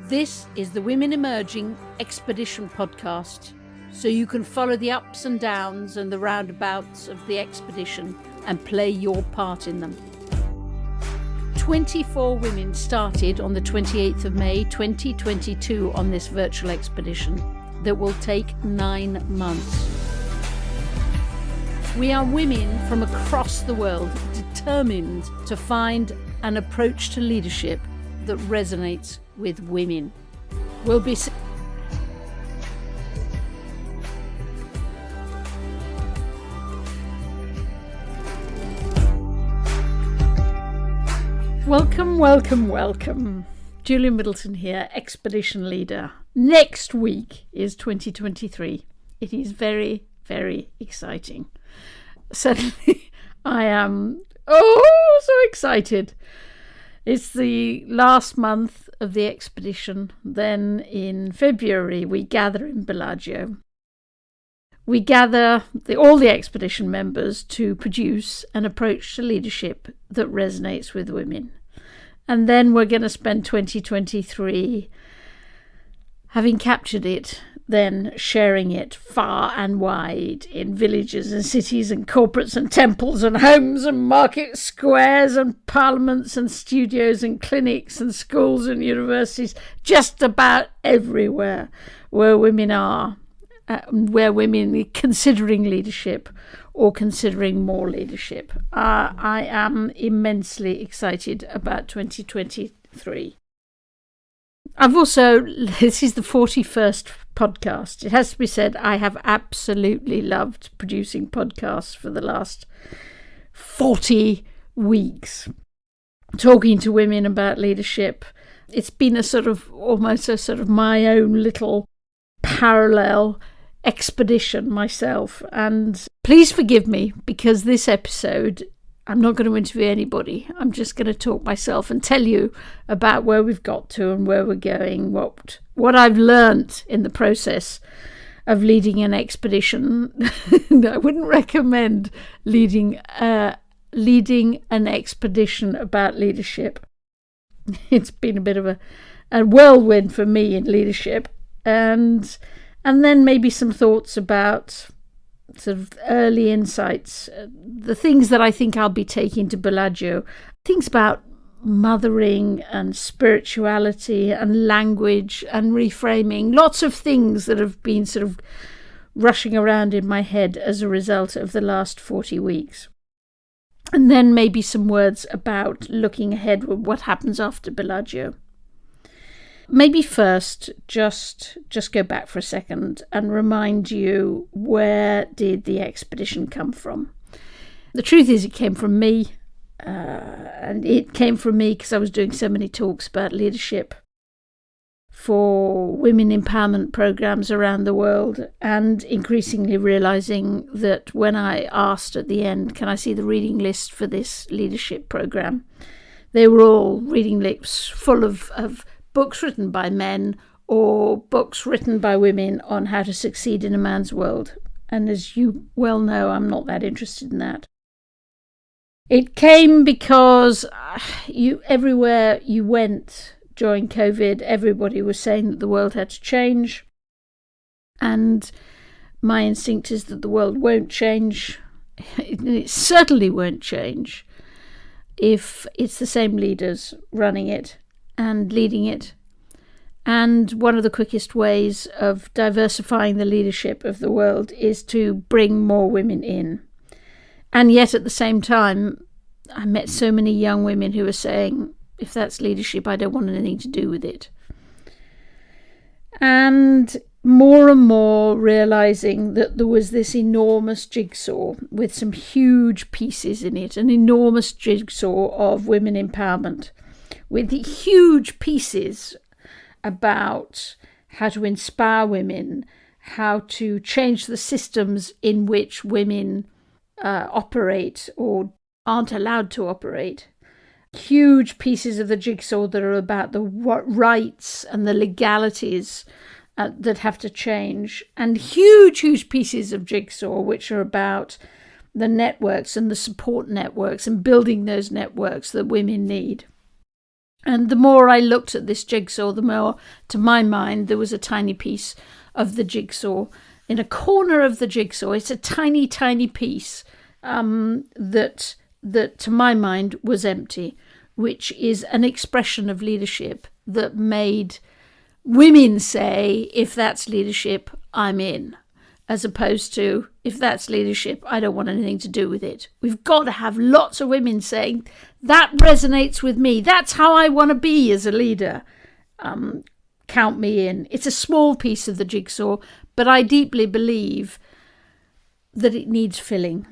This is the Women Emerging Expedition podcast, so you can follow the ups and downs and the roundabouts of the expedition and play your part in them. 24 women started on the 28th of May 2022 on this virtual expedition that will take 9 months. We are women from across the world determined to find an approach to leadership that resonates with women. We'll be Welcome. Julia Middleton here, Expedition Leader. Next week is 2023. It is very, very exciting. Suddenly, I am so excited. It's the last month of the expedition. Then in February, we gather in Bellagio. We gather all the expedition members to produce an approach to leadership that resonates with women. And then we're going to spend 2023 having captured it, then sharing it far and wide in villages and cities and corporates and temples and homes and market squares and parliaments and studios and clinics and schools and universities, just about everywhere where women are, where women are considering leadership or considering more leadership. I am immensely excited about 2023. This is the 41st podcast. It has to be said, I have absolutely loved producing podcasts for the last 40 weeks, talking to women about leadership. It's been almost a sort of my own little parallel expedition myself. And please forgive me, because this episode, I'm not going to interview anybody. I'm just going to talk myself and tell you about where we've got to and where we're going, what I've learnt in the process of leading an expedition. I wouldn't recommend leading an expedition about leadership. It's been a bit of a whirlwind for me in leadership. And then maybe some thoughts about sort of early insights, the things that I think I'll be taking to Bellagio, things about mothering and spirituality and language and reframing, lots of things that have been sort of rushing around in my head as a result of the last 40 weeks. And then maybe some words about looking ahead with what happens after Bellagio. Maybe first, just go back for a second and remind you, where did the expedition come from? The truth is, it came from me. And it came from me because I was doing so many talks about leadership for women empowerment programs around the world, and increasingly realizing that when I asked at the end, can I see the reading list for this leadership program? They were all reading lists full of books written by men or books written by women on how to succeed in a man's world. And as you well know, I'm not that interested in that. It came because everywhere you went during COVID, everybody was saying that the world had to change. And my instinct is that the world won't change. It certainly won't change if it's the same leaders running it and leading it. And one of the quickest ways of diversifying the leadership of the world is to bring more women in. And yet at the same time, I met so many young women who were saying, if that's leadership, I don't want anything to do with it. And more realizing that there was this enormous jigsaw with some huge pieces in it, an enormous jigsaw of women empowerment, with huge pieces about how to inspire women, how to change the systems in which women operate or aren't allowed to operate. Huge pieces of the jigsaw that are about the rights and the legalities that have to change, and huge pieces of jigsaw which are about the networks and the support networks and building those networks that women need. And the more I looked at this jigsaw, the more, to my mind, there was a tiny piece of the jigsaw in a corner of the jigsaw. It's a tiny, tiny piece that to my mind was empty, which is an expression of leadership that made women say, if that's leadership, I'm in, as opposed to, if that's leadership, I don't want anything to do with it. We've got to have lots of women saying, that resonates with me. That's how I want to be as a leader. Count me in. It's a small piece of the jigsaw, but I deeply believe that it needs filling.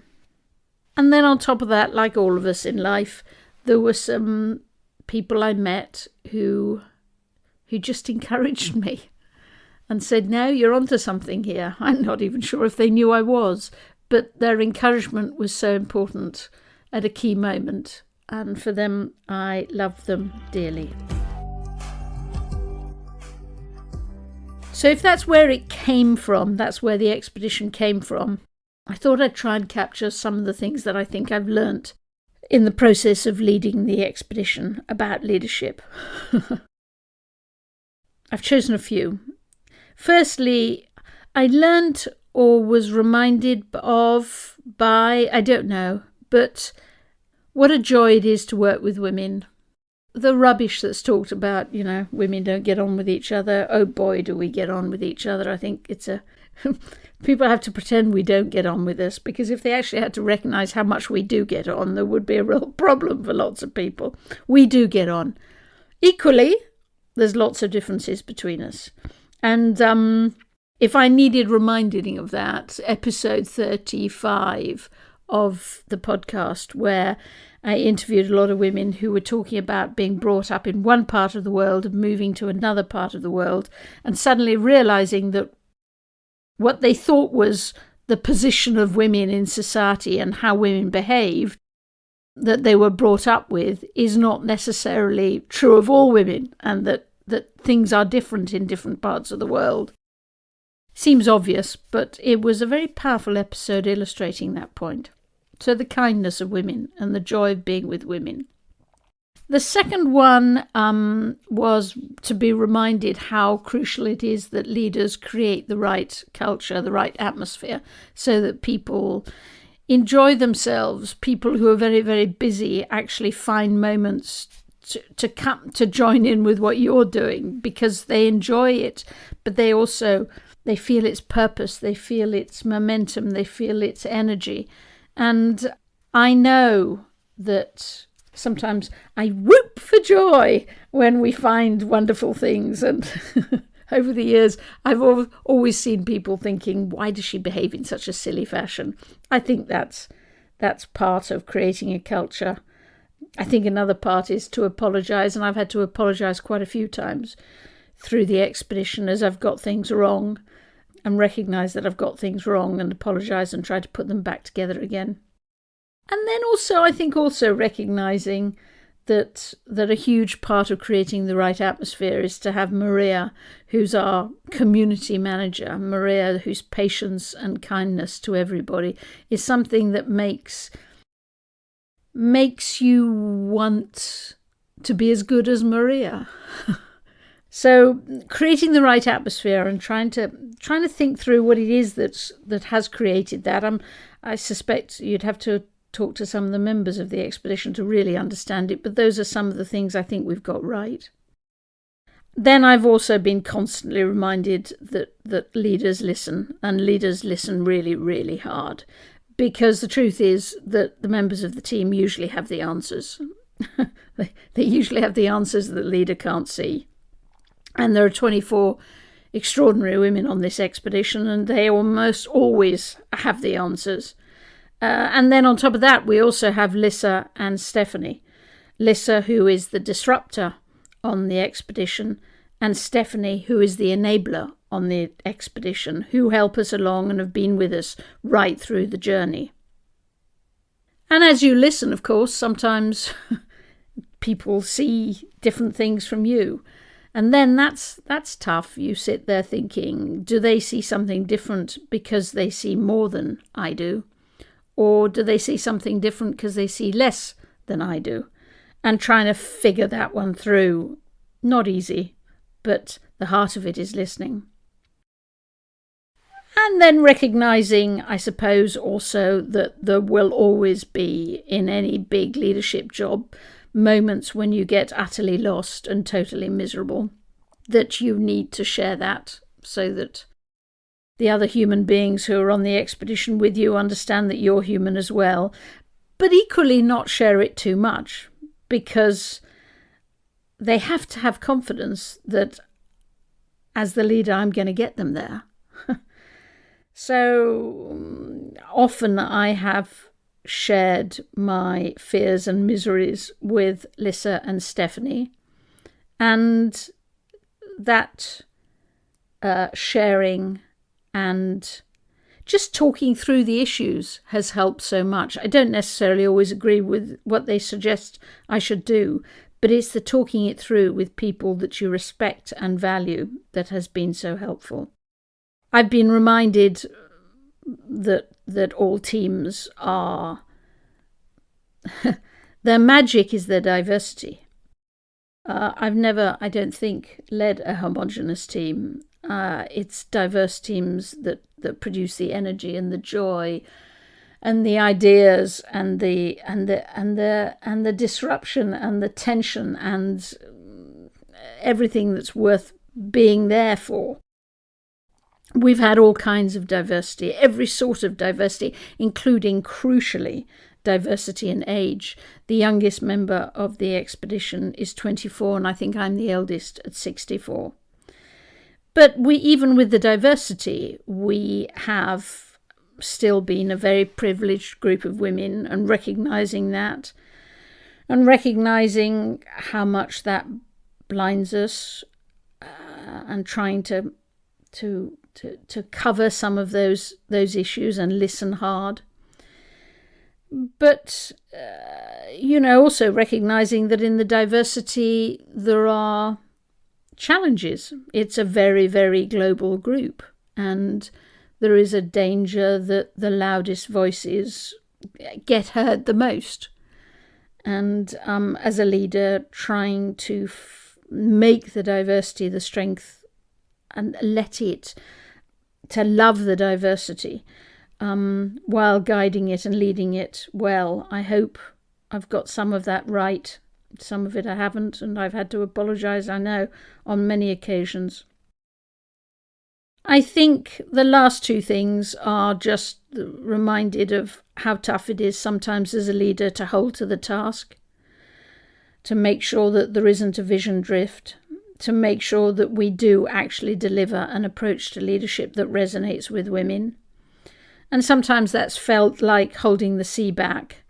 And then on top of that, like all of us in life, there were some people I met who just encouraged me and said, no, you're onto something here. I'm not even sure if they knew I was, but their encouragement was so important at a key moment. And for them, I love them dearly. So if that's where it came from, that's where the expedition came from, I thought I'd try and capture some of the things that I think I've learnt in the process of leading the expedition about leadership. I've chosen a few. Firstly, I learnt or was reminded of by, I don't know, but what a joy it is to work with women. The rubbish that's talked about, women don't get on with each other. Oh boy, do we get on with each other. I think it's people have to pretend we don't get on with us, because if they actually had to recognise how much we do get on, there would be a real problem for lots of people. We do get on. Equally, there's lots of differences between us. And if I needed reminding of that, episode 35 of the podcast, where I interviewed a lot of women who were talking about being brought up in one part of the world and moving to another part of the world, and suddenly realising that what they thought was the position of women in society and how women behaved, that they were brought up with, is not necessarily true of all women, and that things are different in different parts of the world. Seems obvious, but it was a very powerful episode illustrating that point. So the kindness of women and the joy of being with women. The second one was to be reminded how crucial it is that leaders create the right culture, the right atmosphere, so that people enjoy themselves. People who are very, very busy actually find moments to come to join in with what you're doing because they enjoy it, but they feel its purpose, they feel its momentum, they feel its energy. And I know that sometimes I whoop for joy when we find wonderful things. And over the years, I've always seen people thinking, why does she behave in such a silly fashion? I think that's part of creating a culture. I think another part is to apologise, and I've had to apologise quite a few times through the expedition as I've got things wrong, and recognise that I've got things wrong and apologise and try to put them back together again. And then also recognising that a huge part of creating the right atmosphere is to have Maria, who's our community manager, Maria, whose patience and kindness to everybody is something that makes you want to be as good as Maria. So creating the right atmosphere and trying to think through what it is that has created that. I suspect you'd have to talk to some of the members of the expedition to really understand it, but those are some of the things I think we've got right. Then I've also been constantly reminded that leaders listen, and leaders listen really, really hard, because the truth is that the members of the team usually have the answers. They usually have the answers that the leader can't see. And there are 24 extraordinary women on this expedition, and they almost always have the answers. And then on top of that, we also have Lissa and Stephanie. Lissa, who is the disruptor on the expedition, and Stephanie, who is the enabler on the expedition, who help us along and have been with us right through the journey. And as you listen, of course, sometimes people see different things from you. And then that's tough. You sit there thinking, do they see something different because they see more than I do? Or do they see something different because they see less than I do? and trying to figure that one through. Not easy, but the heart of it is listening. And then recognizing, I suppose, also that there will always be, in any big leadership job, moments when you get utterly lost and totally miserable, that you need to share that so that the other human beings who are on the expedition with you understand that you're human as well, but equally not share it too much, because they have to have confidence that as the leader, I'm going to get them there. So often I have shared my fears and miseries with Lissa and Stephanie, and that sharing and just talking through the issues has helped so much. I don't necessarily always agree with what they suggest I should do, but it's the talking it through with people that you respect and value that has been so helpful. I've been reminded that all teams are their magic is their diversity. I've never, I don't think, led a homogenous team. It's diverse teams that produce the energy and the joy and the ideas and the disruption and the tension and everything that's worth being there for. We've had all kinds of diversity, every sort of diversity, including, crucially, diversity in age. The youngest member of the expedition is 24, and I think I'm the eldest at 64. But even with the diversity, we have still been a very privileged group of women, and recognizing that, and recognizing how much that blinds us, and trying to cover some of those issues and listen hard. But, also recognizing that in the diversity there are challenges. It's a very, very global group, and there is a danger that the loudest voices get heard the most. And as a leader, trying to make the diversity the strength and to love the diversity while guiding it and leading it well. I hope I've got some of that right. Some of it I haven't, and I've had to apologise, I know, on many occasions. I think the last two things are just reminded of how tough it is sometimes as a leader to hold to the task, to make sure that there isn't a vision drift, to make sure that we do actually deliver an approach to leadership that resonates with women. And sometimes that's felt like holding the sea back,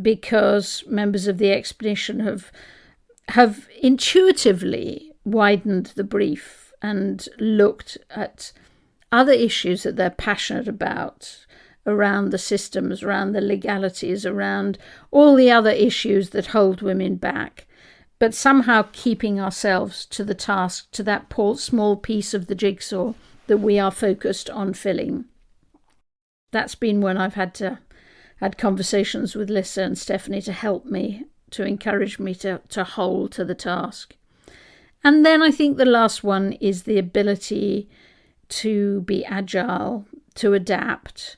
because members of the expedition have intuitively widened the brief and looked at other issues that they're passionate about, around the systems, around the legalities, around all the other issues that hold women back, but somehow keeping ourselves to the task, to that small piece of the jigsaw that we are focused on filling. That's been when I've had conversations with Lissa and Stephanie to help me, to encourage me to hold to the task. And then I think the last one is the ability to be agile, to adapt,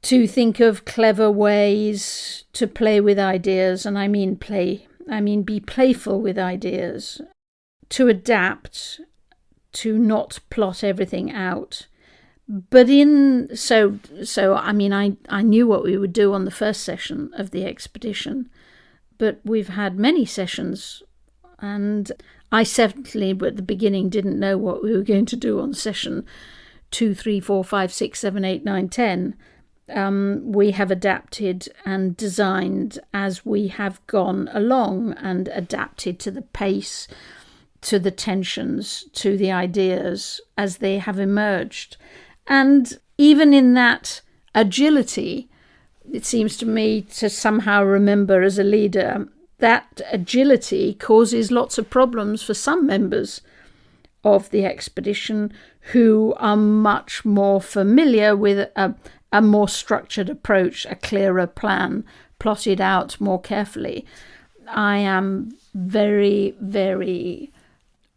to think of clever ways to play with ideas. And I mean be playful with ideas, to adapt, to not plot everything out. But I knew what we would do on the first session of the expedition, but we've had many sessions, and I certainly at the beginning didn't know what we were going to do on session 2, 3, 4, 5, 6, 7, 8, 9, 10. We have adapted and designed as we have gone along, and adapted to the pace, to the tensions, to the ideas as they have emerged. And even in that agility, it seems to me to somehow remember as a leader, that agility causes lots of problems for some members of the expedition who are much more familiar with a more structured approach, a clearer plan, plotted out more carefully. I am very, very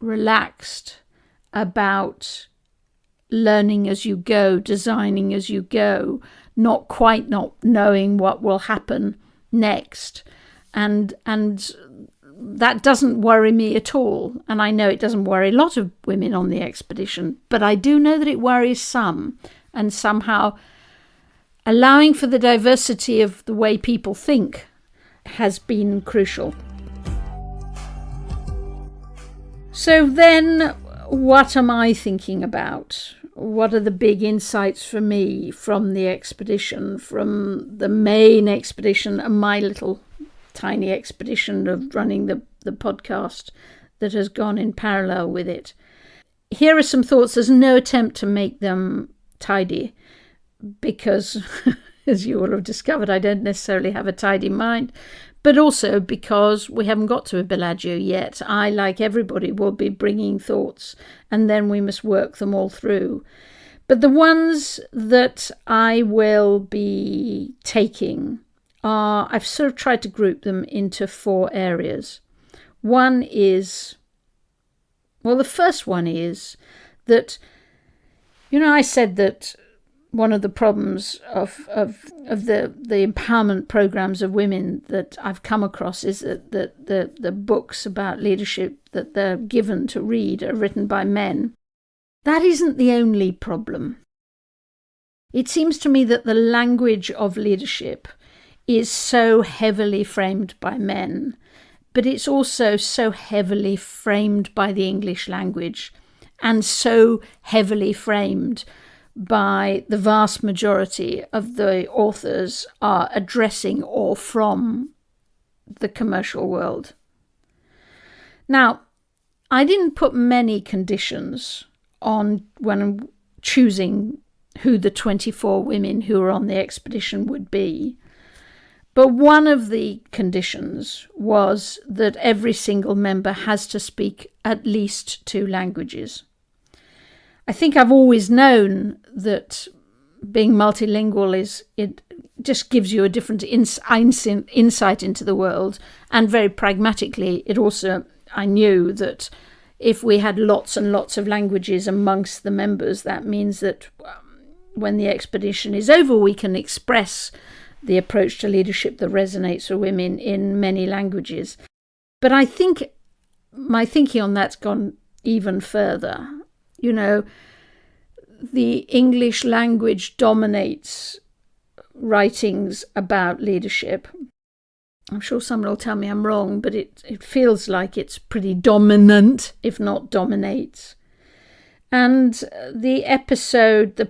relaxed about learning as you go, designing as you go, not knowing what will happen next. And that doesn't worry me at all. And I know it doesn't worry a lot of women on the expedition, but I do know that it worries some. And somehow allowing for the diversity of the way people think has been crucial. So then, what am I thinking about? What are the big insights for me from the expedition, from the main expedition and my little tiny expedition of running the podcast that has gone in parallel with it? Here are some thoughts. There's no attempt to make them tidy because, as you all have discovered, I don't necessarily have a tidy mind, but also because we haven't got to a Bellagio yet. I, like everybody, will be bringing thoughts and then we must work them all through. But the ones that I will be taking are, I've sort of tried to group them into 4 areas. One is, well, the first one is that, I said that one of the problems of the empowerment programs of women that I've come across is that the books about leadership that they're given to read are written by men. That isn't the only problem. It seems to me that the language of leadership is so heavily framed by men, but it's also so heavily framed by the English language and so heavily framed by the vast majority of the authors are addressing or from the commercial world. Now, I didn't put many conditions on when I'm choosing who the 24 women who are on the expedition would be. But one of the conditions was that every single member has to speak at least 2 languages. I think I've always known that being multilingual it just gives you a different insight into the world. And very pragmatically, I knew that if we had lots and lots of languages amongst the members, that means that when the expedition is over, we can express the approach to leadership that resonates with women in many languages. But I think my thinking on that's gone even further. The English language dominates writings about leadership. I'm sure someone will tell me I'm wrong, but it feels like it's pretty dominant, if not dominates. And the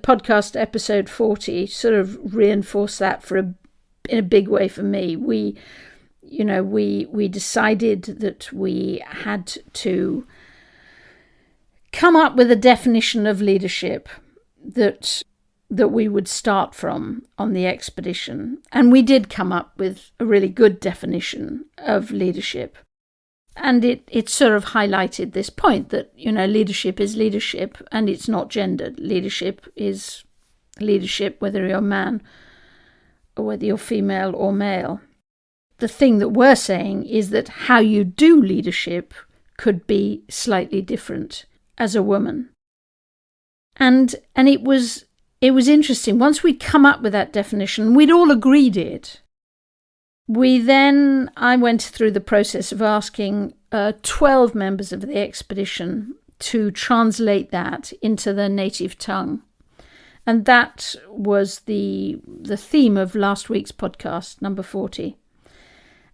podcast episode 40 sort of reinforced that in a big way for me. We decided that we had to come up with a definition of leadership that we would start from on the expedition. And we did come up with a really good definition of leadership. And it sort of highlighted this point that, leadership is leadership and it's not gendered. Leadership is leadership, whether you're a man or whether you're female or male. The thing that we're saying is that how you do leadership could be slightly different as a woman. And it was interesting. Once we'd come up with that definition, we'd all agreed it. I went through the process of asking 12 members of the expedition to translate that into their native tongue. And that was the theme of last week's podcast, number 40.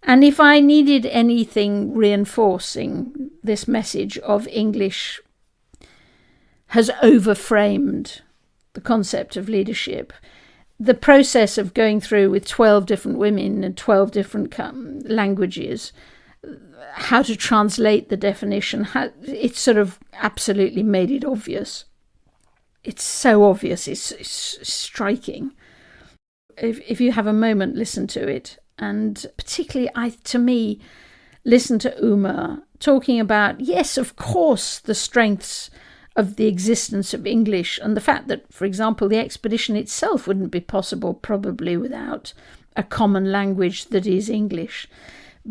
And if I needed anything reinforcing this message of English has overframed the concept of leadership, the process of going through with 12 different women and 12 different languages, how to translate the definition, it sort of absolutely made it obvious. It's so obvious, it's striking. If you have a moment, listen to it. And particularly, to me, listen to Uma talking about, yes, of course, the strengths of the existence of English and the fact that, for example, the expedition itself wouldn't be possible probably without a common language that is English.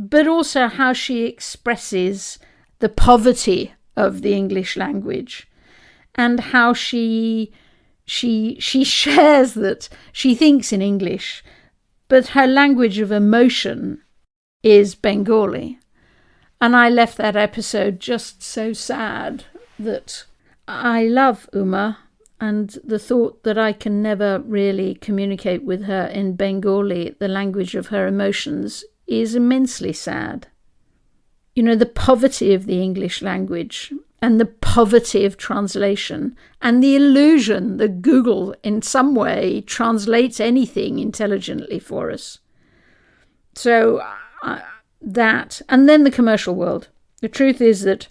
but also how she expresses the poverty of the English language, and how she shares that she thinks in English, but her language of emotion is Bengali. And I left that episode just so sad that I love Uma, and the thought that I can never really communicate with her in Bengali, the language of her emotions, is immensely sad. You know, the poverty of the English language and the poverty of translation and the illusion that Google in some way translates anything intelligently for us. So that, and then the commercial world. The truth is that,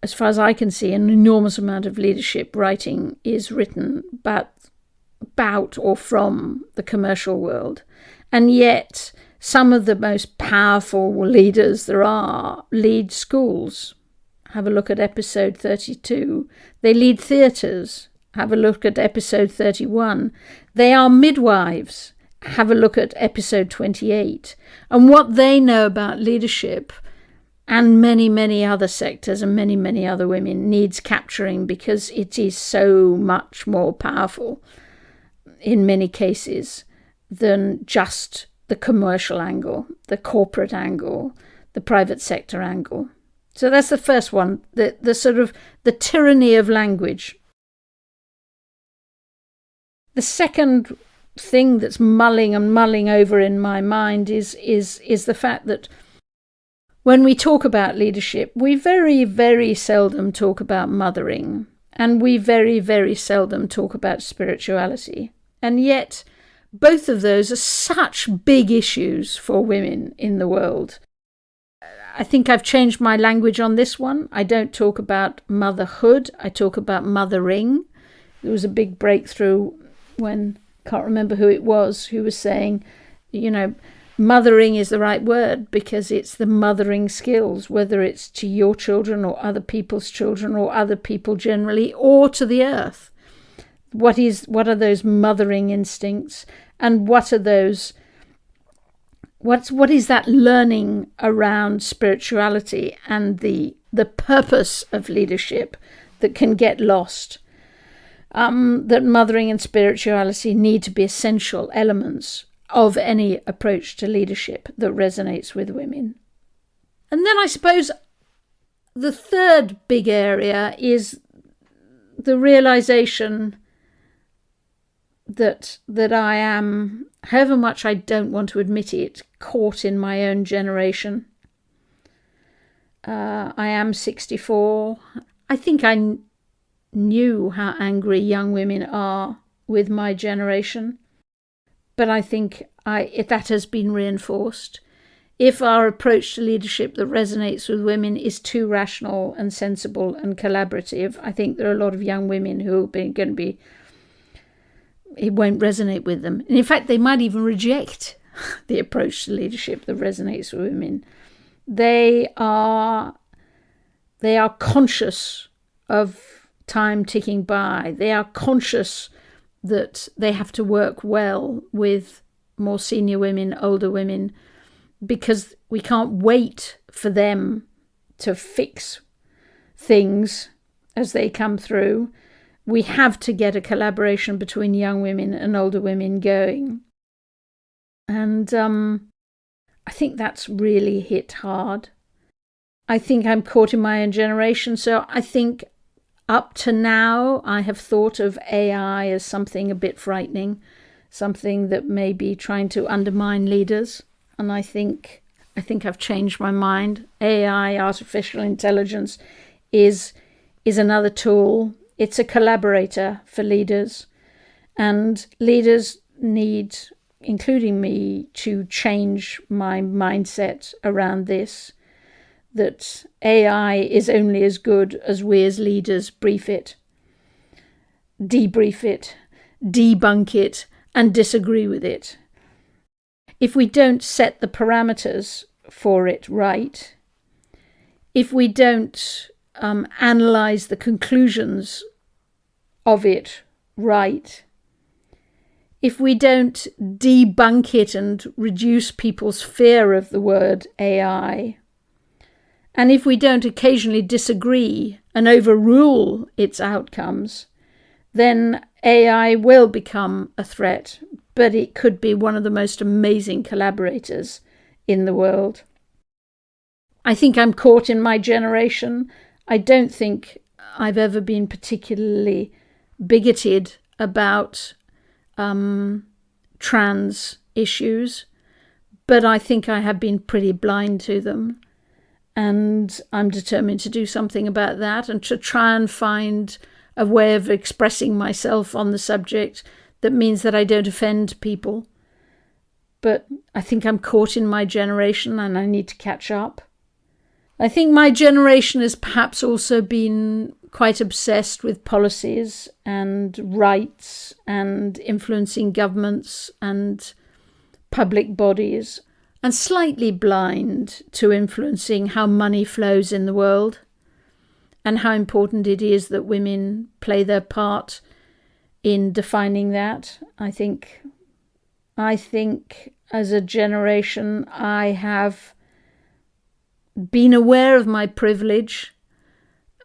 as far as I can see, an enormous amount of leadership writing is written about or from the commercial world. And yet, some of the most powerful leaders there are lead schools. Have a look at episode 32. They lead theatres. Have a look at episode 31. They are midwives. Have a look at episode 28. And what they know about leadership and many, many other sectors and many, many other women needs capturing, because it is so much more powerful in many cases than just the commercial angle, the corporate angle, the private sector angle. So that's the first one, the sort of the tyranny of language. The second thing that's mulling over in my mind is the fact that when we talk about leadership, we very, very seldom talk about mothering, and we very, very seldom talk about spirituality. And yet, both of those are such big issues for women in the world. I think I've changed my language on this one. I don't talk about motherhood. I talk about mothering. There was a big breakthrough when, can't remember who it was, who was saying, you know, mothering is the right word because it's the mothering skills, whether it's to your children or other people's children or other people generally, or to the earth. What are those mothering instincts, and what are those? What is that learning around spirituality and the purpose of leadership that can get lost? That mothering and spirituality need to be essential elements of any approach to leadership that resonates with women. And then I suppose the third big area is the realization that I am, however much I don't want to admit it, caught in my own generation. I am 64. I think I knew how angry young women are with my generation, but I think that has been reinforced. If our approach to leadership that resonates with women is too rational and sensible and collaborative, I think there are a lot of young women who are going to be, it won't resonate with them. And in fact, they might even reject the approach to leadership that resonates with women. They are conscious of time ticking by. They are conscious that they have to work well with more senior women, older women, because we can't wait for them to fix things as they come through. We have to get a collaboration between young women and older women going. And I think that's really hit hard. I think I'm caught in my own generation. So I think up to now, I have thought of AI as something a bit frightening, something that may be trying to undermine leaders. And I think I've changed my mind. AI, artificial intelligence, is another tool. It's a collaborator for leaders, and leaders need, including me, to change my mindset around this, that AI is only as good as we as leaders brief it, debrief it, debunk it, and disagree with it. If we don't set the parameters for it right, if we don't analyze the conclusions of it right, if we don't debunk it and reduce people's fear of the word AI, and if we don't occasionally disagree and overrule its outcomes, then AI will become a threat, but it could be one of the most amazing collaborators in the world. I think I'm caught in my generation. I don't think I've ever been particularly bigoted about trans issues, but I think I have been pretty blind to them. And I'm determined to do something about that and to try and find a way of expressing myself on the subject that means that I don't offend people. But I think I'm caught in my generation and I need to catch up. I think my generation has perhaps also been quite obsessed with policies and rights and influencing governments and public bodies, and slightly blind to influencing how money flows in the world and how important it is that women play their part in defining that. I think as a generation, I have been aware of my privilege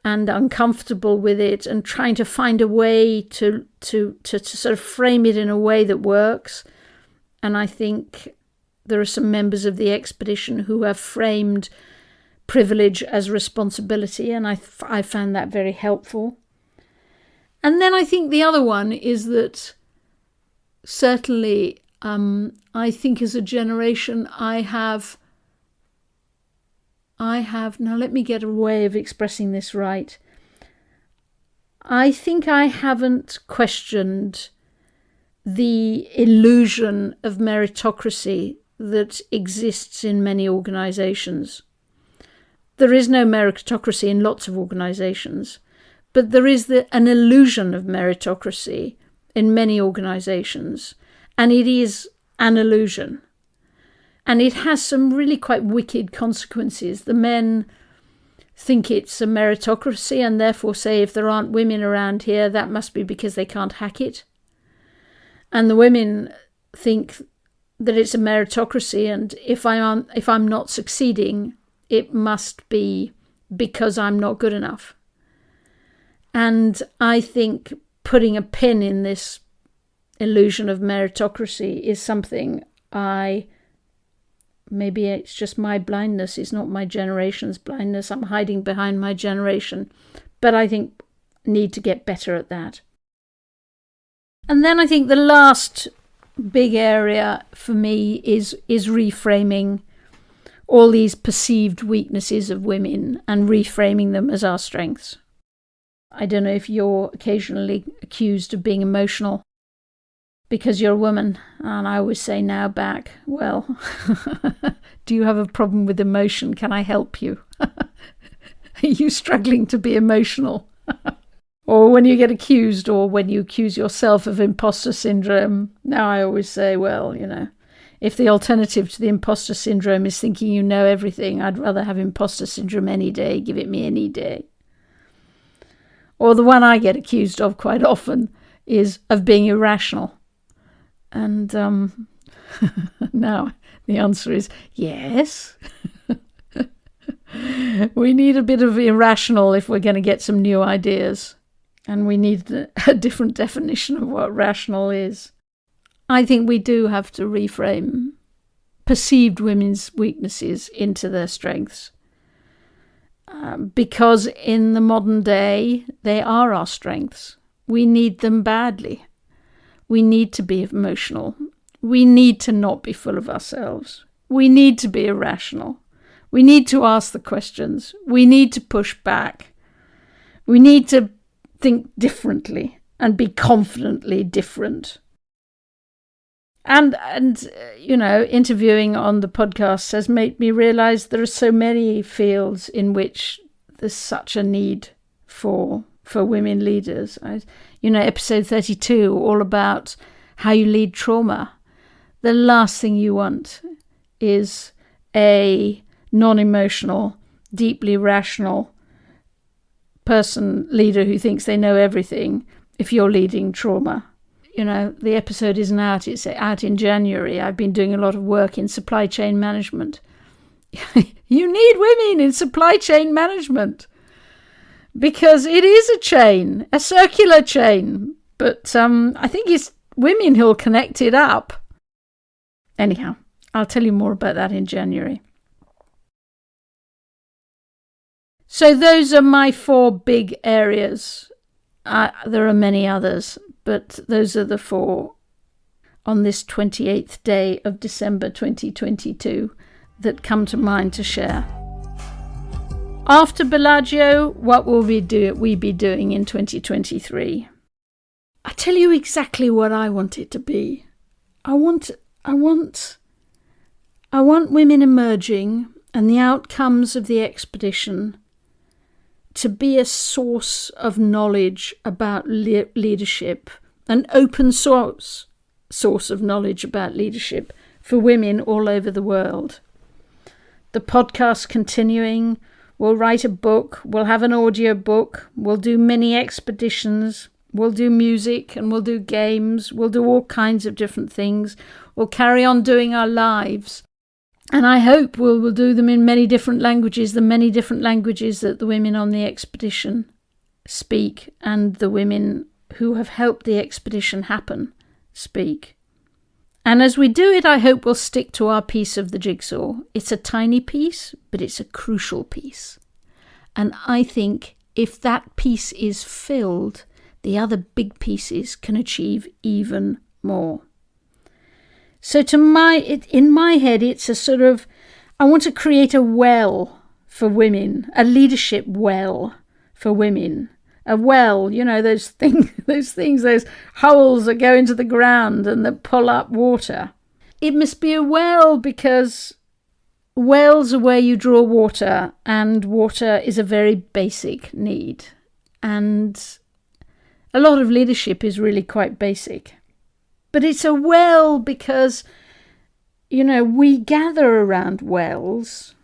and uncomfortable with it and trying to find a way to sort of frame it in a way that works. And I think there are some members of the expedition who have framed privilege as responsibility, and I found that very helpful. And then I think the other one is that certainly I think as a generation I have, now let me get a way of expressing this right. I think I haven't questioned the illusion of meritocracy that exists in many organisations. There is no meritocracy in lots of organisations, but there is an illusion of meritocracy in many organisations, and it is an illusion. And it has some really quite wicked consequences. The men think it's a meritocracy and therefore say if there aren't women around here, that must be because they can't hack it. And the women think that it's a meritocracy, and if I'm not succeeding, it must be because I'm not good enough. And I think putting a pin in this illusion of meritocracy is something maybe it's just my blindness, it's not my generation's blindness. I'm hiding behind my generation, but I think need to get better at that. And then I think the last big area for me is reframing all these perceived weaknesses of women and reframing them as our strengths. I don't know if you're occasionally accused of being emotional because you're a woman, and I always say now back, well, do you have a problem with emotion? Can I help you? Are you struggling to be emotional? Or when you get accused, or when you accuse yourself of imposter syndrome, now I always say, well, if the alternative to the imposter syndrome is thinking you know everything, I'd rather have imposter syndrome any day. Give it me any day. Or the one I get accused of quite often is of being irrational. And now the answer is yes. We need a bit of irrational if we're going to get some new ideas. And we need a different definition of what rational is. I think we do have to reframe perceived women's weaknesses into their strengths. Because in the modern day, they are our strengths. We need them badly. We need to be emotional. We need to not be full of ourselves. We need to be irrational. We need to ask the questions. We need to push back. We need to think differently and be confidently different. And interviewing on the podcast has made me realize there are so many fields in which there's such a need for women leaders. Episode 32, all about how you lead trauma. The last thing you want is a non-emotional, deeply rational leader who thinks they know everything if you're leading trauma. the episode isn't out, it's out in January, I've been doing a lot of work in supply chain management. You need women in supply chain management because it is a chain, a circular chain. But I think it's women who'll connect it up. Anyhow, I'll tell you more about that in January. So those are my 4 big areas. There are many others, but those are the 4 on this 28th day of December 2022 that come to mind to share. After Bellagio, what will we be doing in 2023? I tell you exactly what I want it to be. I want women emerging and the outcomes of the expedition to be a source of knowledge about leadership, an open source of knowledge about leadership for women all over the world. The podcast continuing, we'll write a book, we'll have an audio book, we'll do mini expeditions, we'll do music and we'll do games, we'll do all kinds of different things. We'll carry on doing our lives. And I hope we'll do them in many different languages, the many different languages that the women on the expedition speak and the women who have helped the expedition happen speak. And as we do it, I hope we'll stick to our piece of the jigsaw. It's a tiny piece, but it's a crucial piece. And I think if that piece is filled, the other big pieces can achieve even more. So in my head, it's a sort of, I want to create a well for women, a leadership well for women. A well, those holes that go into the ground and that pull up water. It must be a well because wells are where you draw water, and water is a very basic need. And a lot of leadership is really quite basic. But it's a well because, we gather around wells.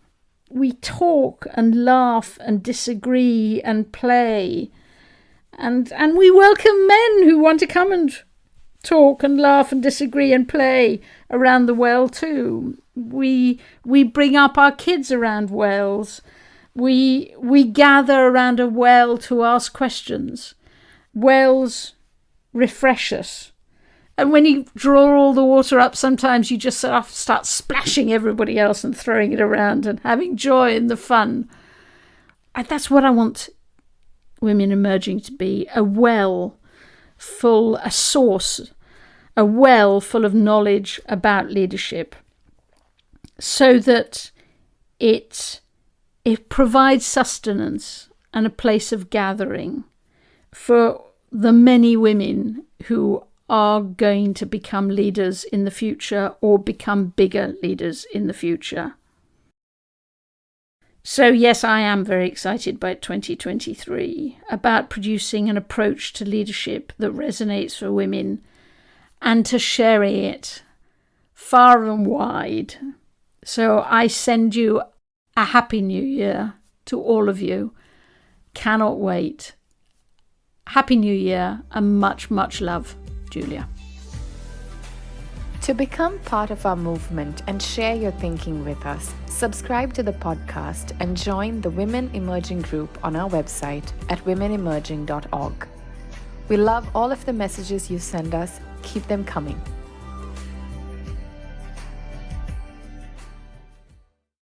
We talk and laugh and disagree and play. And we welcome men who want to come and talk and laugh and disagree and play around the well too. We bring up our kids around wells. We gather around a well to ask questions. Wells refresh us. And when you draw all the water up, sometimes you just start splashing everybody else and throwing it around and having joy in the fun. And that's what I want women emerging to be, a well full, a source, a well full of knowledge about leadership, so that it provides sustenance and a place of gathering for the many women who are going to become leaders in the future or become bigger leaders in the future. So yes, I am very excited by 2023, about producing an approach to leadership that resonates for women and to sharing it far and wide. So I send you a happy new year to all of you. Cannot wait. Happy New Year and much, much love, Julia. To become part of our movement and share your thinking with us, subscribe to the podcast and join the Women Emerging group on our website at womenemerging.org. We love all of the messages you send us. Keep them coming.